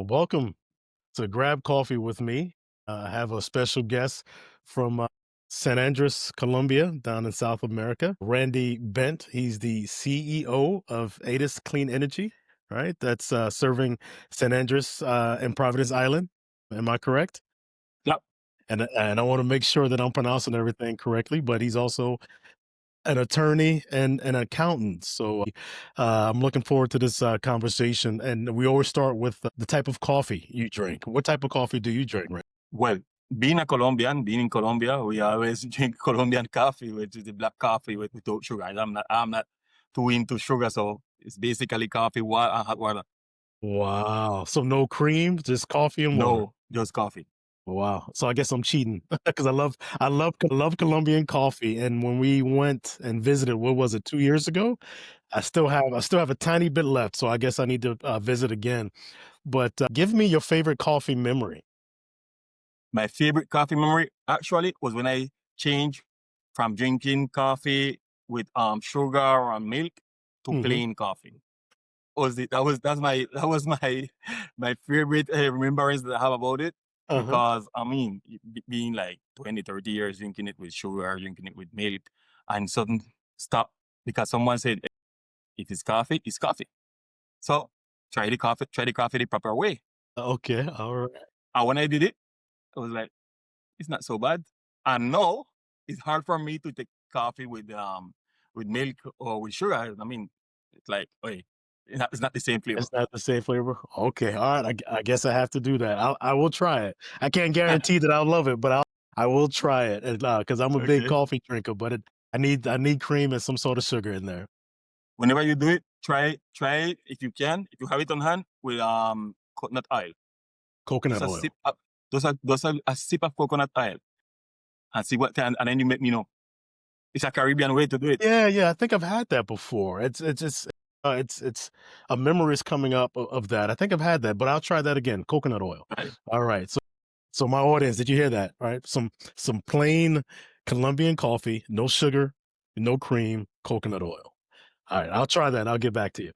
Welcome to Grab Coffee with me. I have a special guest from San Andres, Colombia, down in South America. Randy Bent. He's the CEO of EEDAS Clean Energy, right? That's serving San Andres and Providence Island. Am I correct? Yep. And I want to make sure that I'm pronouncing everything correctly. But he's also an attorney and an accountant. So I'm looking forward to this conversation. And we always start with the type of coffee you drink. What type of coffee do you drink? Right? Well, being a Colombian, being in Colombia, we always drink Colombian coffee, which is the black coffee without sugar. I'm not too into sugar, so it's basically coffee, water, and hot water. Wow. So no cream, just coffee and water. No, just coffee. Wow. So I guess I'm cheating because I love Colombian coffee. And when we went and visited, what was it, 2 years ago? I still have a tiny bit left. So I guess I need to visit again. But give me your favorite coffee memory. My favorite coffee memory actually was when I changed from drinking coffee with sugar and milk to Hmm. plain coffee. That was my my favorite remembrance that I have about it, Uh-huh. because I mean, being like 20, 30 years drinking it with sugar, drinking it with milk, and sudden stop because someone said, if it's coffee, it's coffee. So try the coffee the proper way. Okay. All right. And when I did it, I was like, it's not so bad. And now it's hard for me to take coffee with milk or with sugar. I mean, it's like, hey, it's not the same flavor. It's not the same flavor? Okay, alright, I guess I have to do that. I will try it. I can't guarantee that I'll love it, but I will try it, and, 'cause I'm a big Okay. coffee drinker, but I need cream and some sort of sugar in there. Whenever you do it, try it if you can, if you have it on hand with coconut oil. Just Coconut a sip oil. of, just a sip of coconut oil and see what can, and then you make me know. It's a Caribbean way to do it. Yeah, yeah, I think I've had that before. It's a memory is coming up of that. I think I've had that, but I'll try that again, coconut oil. Right? Alright, so my audience, did you hear that, right? Some plain Colombian coffee, no sugar, no cream, coconut oil. Alright, I'll try that, I'll get back to you.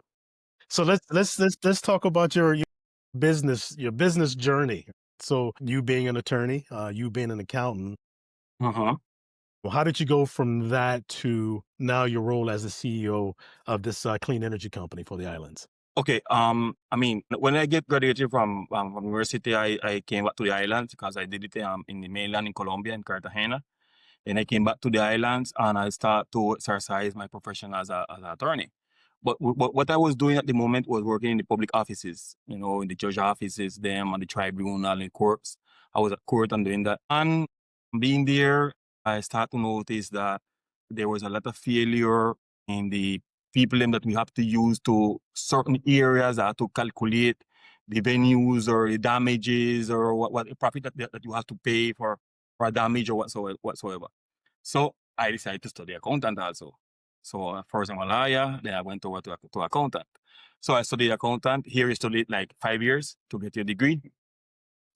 So let's talk about your business journey. So you being an attorney, you being an accountant, Uh-huh. well, how did you go from that to now your role as the CEO of this clean energy company for the islands? Okay. I mean, when I get graduated from university, I came back to the islands because I did it in the mainland in Colombia, in Cartagena. Then I came back to the islands and I start to exercise my profession as an attorney. But what I was doing at the moment was working in the public offices, in the judge offices, them, and the tribunal, and the courts. I was at court and doing that. And being there, I start to notice that there was a lot of failure in the people them that we have to use to certain areas to calculate the venues or the damages or what the profit that you have to pay for a damage or whatsoever. So I decided to study accountant also. So first I'm a lawyer, then I went over to accountant. So I studied accountant. Here you study like 5 years to get your degree.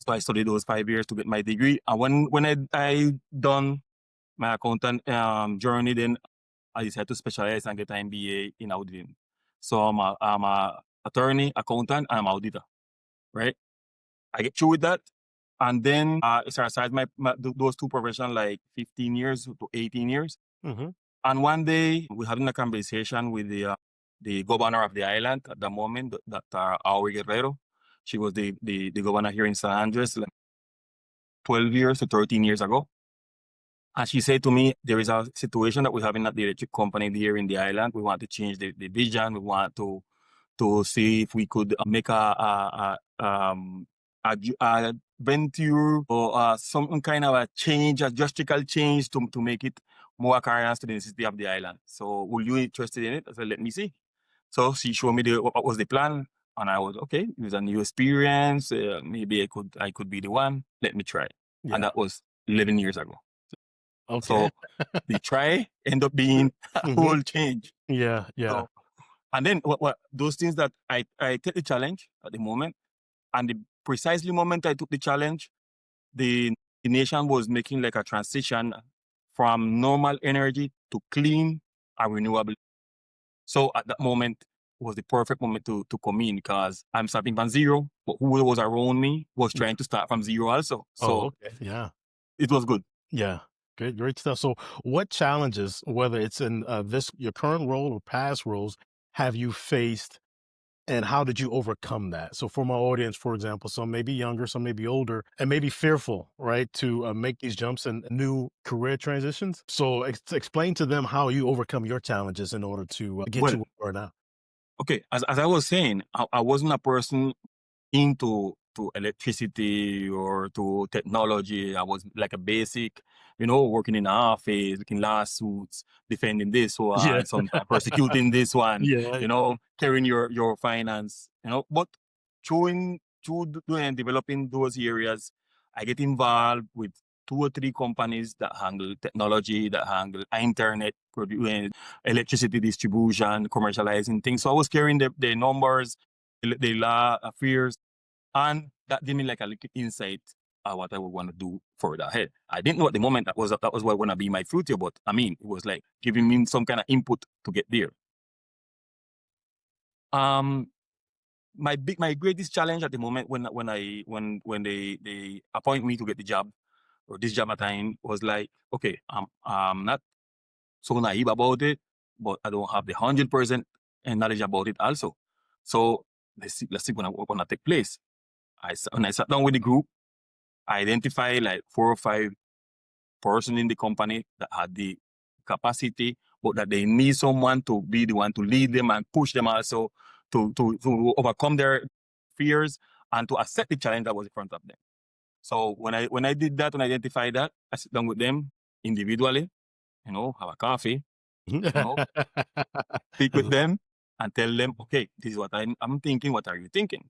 So I studied those 5 years to get my degree. And when I done my accountant journey, then I decided to specialize and get an MBA in auditing. So I'm a attorney, accountant, and I'm auditor, right? I get through with that. And then I exercised those two professions like 15 years to 18 years. Mhm. And one day we having a conversation with the governor of the island at the moment, Dr. Aoi Guerrero. She was the governor here in San Andres like 12 years to 13 years ago. And she said to me, there is a situation that we're having at the electric company here in the island. We want to change the vision. We want to see if we could make a venture or some kind of a change, a drastical change to make it more occurrence to the necessity of the island. So, will you interested in it? I said, let me see. So she showed me what was the plan, and I was okay. It was a new experience. Maybe I could be the one. Let me try, and Yeah. that was 11 years ago. Okay. So the try end up being a Mhm. whole change. Yeah, yeah. So, and then what those things that I take the challenge at the moment, and the precisely moment I took the challenge, the nation was making like a transition from normal energy to clean and renewable. So at that moment, was the perfect moment to come in because I'm starting from zero, but who was around me was Yeah. trying to start from zero also. Oh, So okay. Yeah. it was good. Yeah. Great stuff. So, what challenges, whether it's in this your current role or past roles, have you faced, and how did you overcome that? So, for my audience, for example, some may be younger, some may be older, and maybe fearful, right, to make these jumps and new career transitions. So, explain to them how you overcome your challenges in order to get Well, to where you are now. okay, as I was saying, I wasn't a person into to electricity or to technology. I was like a basic, working in an office, looking lawsuits, defending this Yeah. one, sometimes persecuting this one, Yeah. carrying your finance, But doing developing those areas, I get involved with two or three companies that handle technology, that handle internet, producing electricity distribution, commercializing things. So I was carrying the numbers, the law affairs, and that gave me like a little insight of what I would want to do further ahead. I didn't know at the moment that was what going to be my future, but I mean, it was like giving me some kind of input to get there. Um, my greatest challenge at the moment when they appoint me to get the job or this job at time was like, okay, I'm not so naive about it, but I don't have the 100% knowledge about it also. So let's see what's gonna take place. When I sat down with the group, I identified like 4 or 5 person in the company that had the capacity, but that they need someone to be the one to lead them and push them also to overcome their fears and to accept the challenge that was in front of them. So when I did that and identified that, I sit down with them individually, have a coffee, you know, speak with them and tell them, okay, this is what I'm thinking. What are you thinking?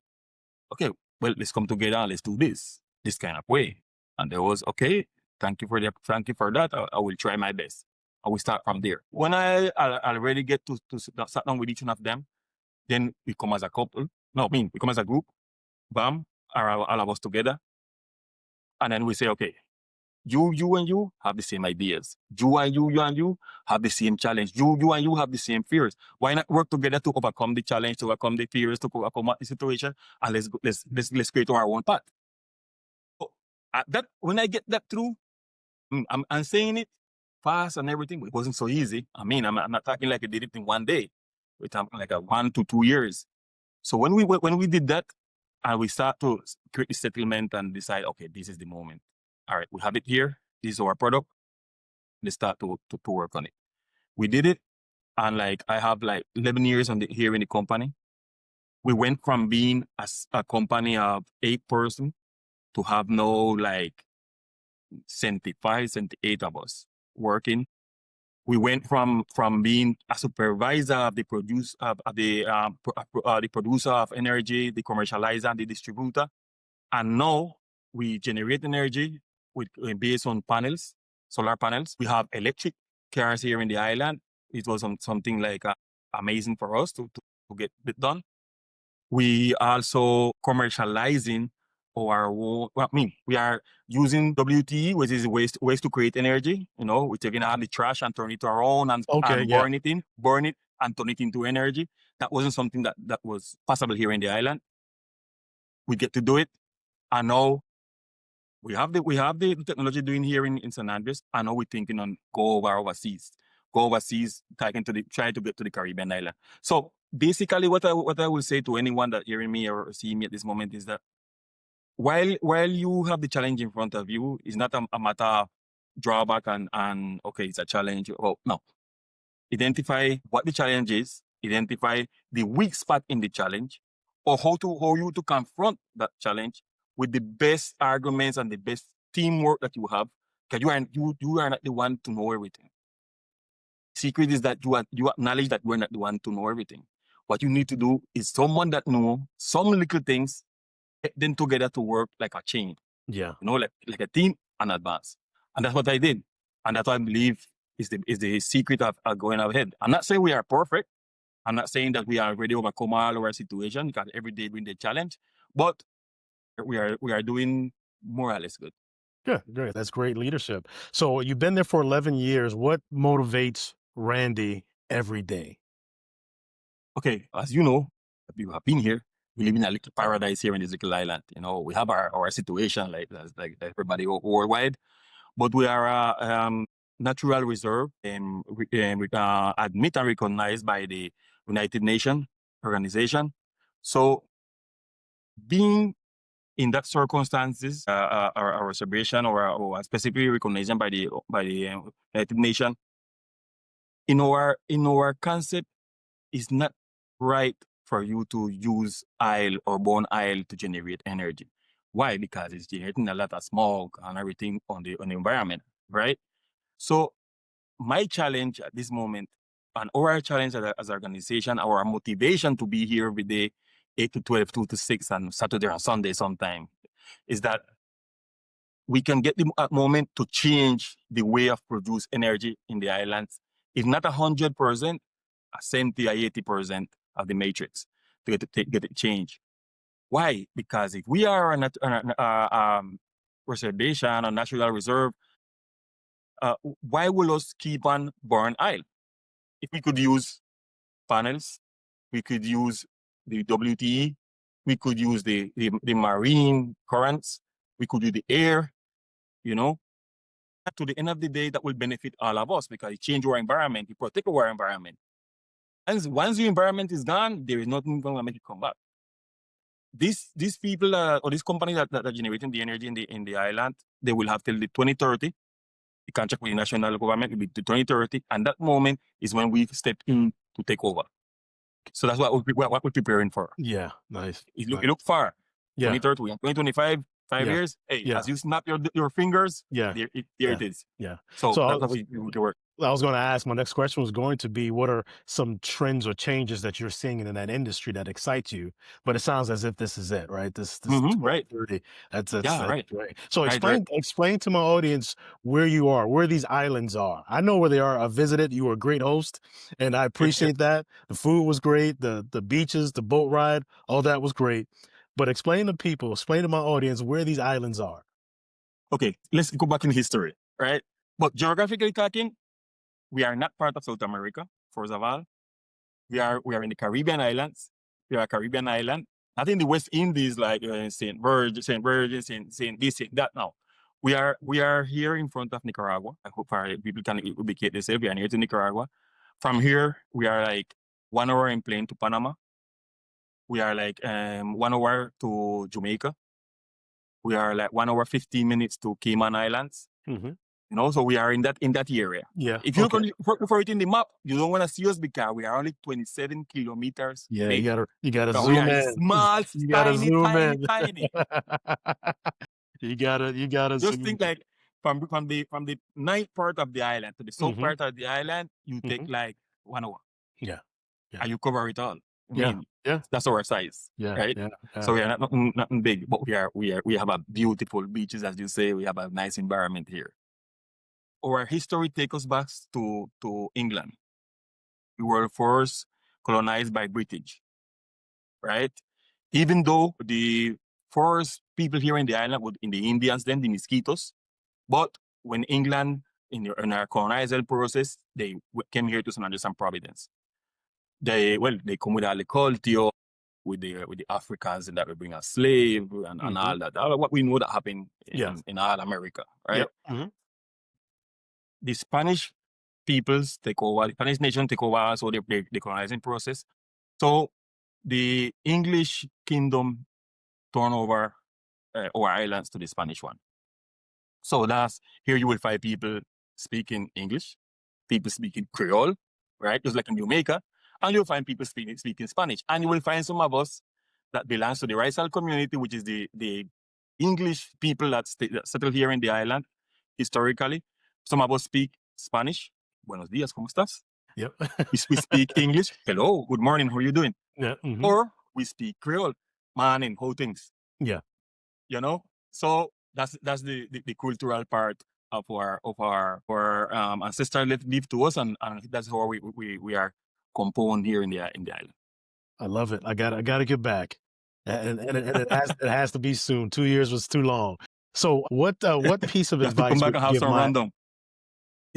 Okay, well, let's come together and let's do this kind of way. And there was, okay, thank you for that. I will try my best. I will start from there. When I already get to sit down with each one of them, then we come as a couple. No, I mean, we come as a group, bam, all of us together. And then we say, okay, you and you have the same ideas. You and you have the same challenge. You and you have the same fears. Why not work together to overcome the challenge, to overcome the fears, to overcome the situation, and let's create our own path. So, that when I get that through, I'm saying it fast and everything, but it wasn't so easy. I mean, I'm not talking like I did it in one day. We're talking like a 1 to 2 years. So when we did that, and we start to create the settlement and decide, okay, this is the moment. All right, we have it here. This is our product. Let's start to work on it. We did it, and like I have like 11 years here in the company. We went from being a company of 8 person to have no like 75, 78 of us working. We went from being a supervisor of the producer of energy, the commercializer, and the distributor, and now we generate energy based on panels, solar panels. We have electric cars here in the island. It was something like amazing for us to get it done. We also commercializing our own. Well, I mean, we are using WTE, which is waste to create energy. We're taking out the trash and turn it to our own Okay. and Yeah. burn it and turn it into energy. That wasn't something that was possible here in the island. We get to do it, and now we have the technology doing here in San Andres, and now we're thinking on go overseas, try to get to the Caribbean island. So basically, what I will say to anyone that hearing me or seeing me at this moment is that while you have the challenge in front of you, it's not a matter of drawback and okay, it's a challenge. Oh no, identify what the challenge is, identify the weak spot in the challenge, or how you to confront that challenge with the best arguments and the best teamwork that you have. Because you are not the one to know everything. Secret is that you acknowledge that you are not the one to know everything. What you need to do is someone that know some little things, get them together to work like a chain, Yeah. like a team and advance. And that's what I did. And that's what I believe is the secret of going ahead. I'm not saying we are perfect. I'm not saying that we are ready to overcome all our situation because every day we the challenge, but we are doing more or less good. Good. Great. That's great leadership. So you've been there for 11 years. What motivates Randy every day? Okay, as you know, you have been here. We live in a little paradise here in this little island. You know, we have our situation like everybody worldwide, but we are a natural reserve and admit and recognized by the United Nations organization. So being in that circumstances, a reservation or a specific recognition by the United Nations in our concept is not right for you to use oil or burn oil to generate energy. Why? Because it's generating a lot of smoke and everything on the environment, right? So my challenge at this moment, and our challenge as an organization, our motivation to be here every day, 8 to 12, 2 to 6, and Saturday and Sunday sometime, is that we can get the moment to change the way of produce energy in the islands. If not 100%, a 70 or 80% of the matrix to get it changed. Why? Because if we are a reservation, a natural reserve, why will us keep on burn oil? If we could use panels, we could use the WTE, we could use the marine currents, we could use the air, you know. To the end of the day, that will benefit all of us because it change our environment, it protect our environment. And once the environment is gone, there is nothing going to make it come back. These people or these companies that are generating the energy in the island, they will have till the 2030. The contract with the national government will be to 2030, and that moment is when we step in to take over. So that's what we're preparing for. Yeah, nice. It nice. look far. Yeah, 2030, we have 2025, 5 years. Hey, Yeah. as you snap your fingers, yeah, there it is. yeah. So So that's how we can work. I was going to ask, my next question was going to be, what are some trends or changes that you're seeing in that industry that excite you? But it sounds as if this is it, right? This Right. 2030. That's Yeah, right. great. So Right. explain to my audience where you are, where these islands are. I know where they are. I visited. You were a great host, and I appreciate that. The food was great. The beaches, the boat ride, all that was great. But explain to my audience where these islands are. Okay, let's go back in history, right? But geographically talking, we are not part of South America, first of all. We are in the Caribbean islands. We are a Caribbean island, not in the West Indies like Saint Virgin, Saint this, Saint that. Now, we are here in front of Nicaragua. I hope people can ubicate themselves. We are near to Nicaragua. From here, we are like 1 hour in plane to Panama. We are like 1 hour to Jamaica. We are like 1 hour 15 minutes to Cayman Islands. Mm-hmm. You know, so we are in that area. Yeah. If you look for it in the map, you don't want to see us because we are only 27 kilometers Yeah, big. you gotta So zoom we are in. small, You gotta tiny, zoom tiny, in. tiny. You gotta Just zoom think in. like from the ninth part of the island to the south Mhm, part of the island, you take mhm. like 1 hour Yeah, yeah, and you cover it all. I yeah, mean, yeah, that's our size, yeah, right? yeah, So yeah. we are nothing big, but we have a beautiful beaches, as you say. We have a nice environment here. Our history takes us back to England. We were first colonized by British, right? Even though the first people here in the island were in the Indians, then the mosquitoes. But when England in our colonial process, they came here to San Andres and Providence. They come with all the culture, with the Africans and that we bring a slave and Mhm. all that. All of what we know that happened Yeah, in all America, right? yep, mhm, The Spanish peoples take over, the Spanish nation take over, so the colonizing process. So the English kingdom turn over our islands to the Spanish one. So that's here you will find people speaking English, people speaking Creole, right? Just like in Jamaica, and you'll find people speaking Spanish. And you will find some of us that belongs to the racial community, which is the English people that settle here in the island historically. Some of us speak Spanish. Buenos días, ¿cómo estás? yep. We speak English. Hello, good morning, how are you doing? Yeah, mhm, Or we speak Creole. Morning, how things? yeah. You know? So that's the cultural part of our ancestral live to us, and that's how we are component here in the island. I love it. I gotta get back, and it has to be soon. 2 years was too long. So what piece of You have to come advice back would and you have give some my random.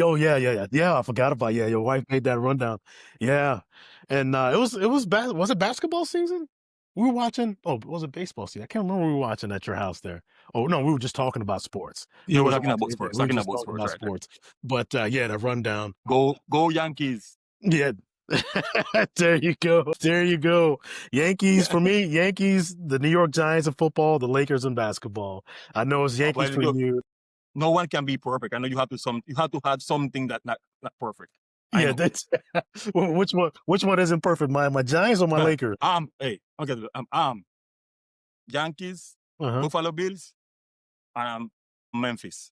Oh, yeah, yeah, yeah. Yeah, I forgot about yeah, your wife made that rundown. Yeah, and, was it basketball season? We were watching was it baseball season? I can't remember what we were watching at your house there. Oh, no, we were just talking about sports. We Yeah, we're wasn't talking watching about anything. sports. We were Talking just about talking sports, about right? Right. sports. But, yeah, the rundown. Go Yankees. Yeah. There you go. There you go. Yankees for me, Yankees, the New York Giants in football, the Lakers in basketball. I know it's Yankees Well, for you. no one can be perfect. I know you have to have something that not perfect. I Yeah, know. that's which one isn't perfect? My Giants or my Lakers? Hey, okay, Yankees, Uh-huh. Buffalo Bills, and Memphis.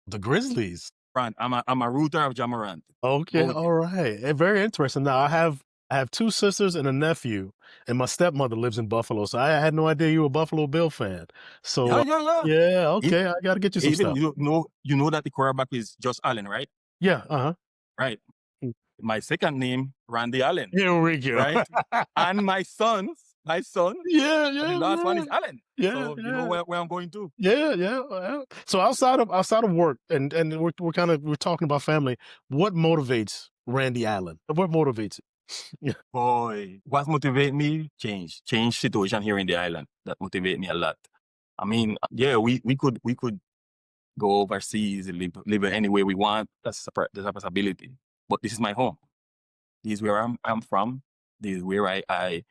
The Grizzlies. Right. I'm a rooter of Jamarant. Okay, Go with all me. right. Very interesting. Now I have two sisters and a nephew, and my stepmother lives in Buffalo, so I had no idea you were a Buffalo Bill fan. So Yeah, yeah, yeah. yeah, E- okay, I got to get you some Even stuff. you know that the quarterback is Josh Allen, right? Yeah, uh-huh. Right. My second name, Randy Allen, Here we go. right? And my son, Yeah, and the yeah, last one yeah. is Allen. Yeah, So you know yeah. where I'm going to. Yeah, yeah, yeah. So outside of work, and we're talking about family. What motivates Randy Allen? What motivates it? Yeah, Boy, what motivate me? Change situation here in the island. That motivate me a lot. I mean, yeah, we could go overseas, live anywhere we want. That's a possibility. But this is my home. This is where I'm from. This is where I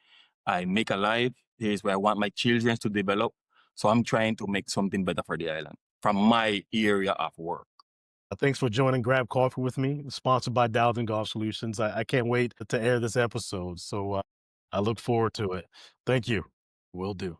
make a life. This is where I want my children to develop. So I'm trying to make something better for the island from my area of work. Thanks for joining Grab Coffee with me. Sponsored by Dowden Golf Solutions. I can't wait to air this episode. So I look forward to it. Thank you. Will do.